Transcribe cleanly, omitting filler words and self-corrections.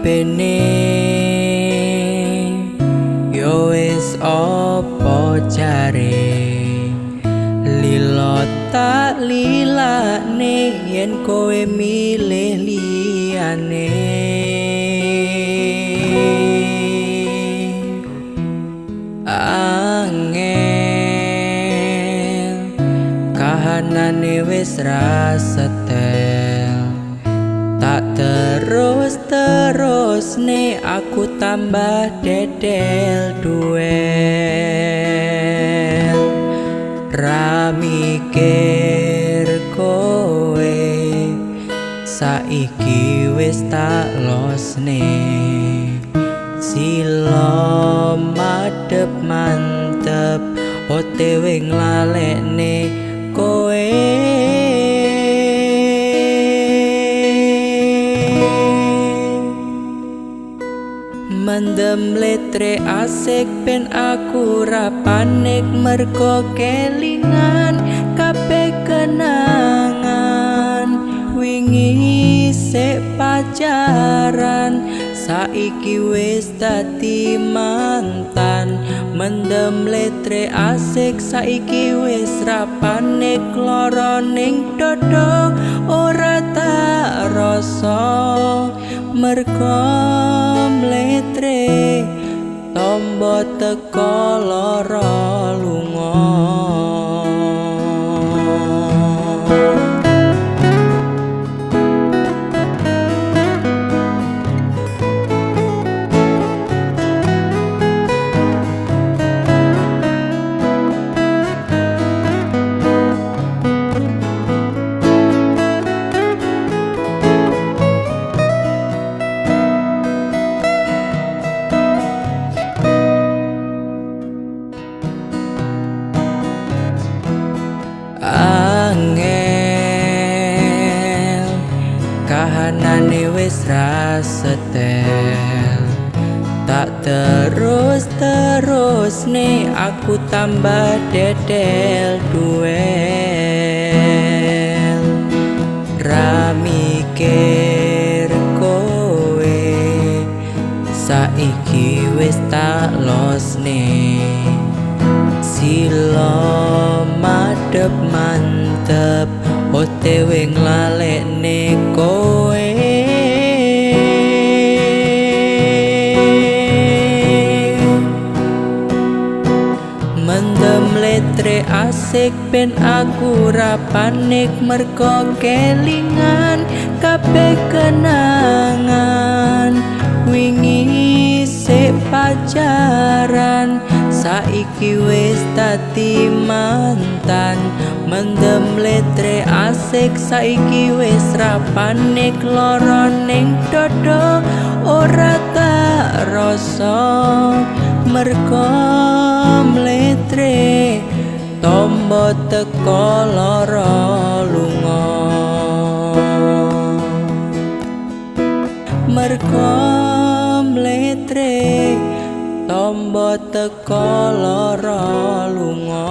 pene yo wis opo jare lilo tak lilane yen kowe milih liyane angel kahanane wis ra setel tak terus nih aku tambah dedel duel ra mikir kowe saiki wis tak losne silo madep mantep OTW nglalekne kowe mendem letre asik ben aku ra panik mergo kelingan kabeh kenangan wingi sik pacaran saiki wis dadi mantan mendem letre asik saiki wis ra panik lara ning dodo ora tak rasa mergo letre tombo teko lara lunga angel kahanane wis ra setel tak terus nih aku tambah dedel duel ra mikir kowe saiki wis tak losne silo madep mantep OTW nglalekne kowe mendem letre asik ben aku ra panik mergo kelingan kabeh kenangan wingi sik pacaran saiki wis dadi mantan mendem letre asik saiki wis ra panik lara ning dodo ora tak rasa mergo letre tombo teko lara lunga mergo letre tombo teko lara lunga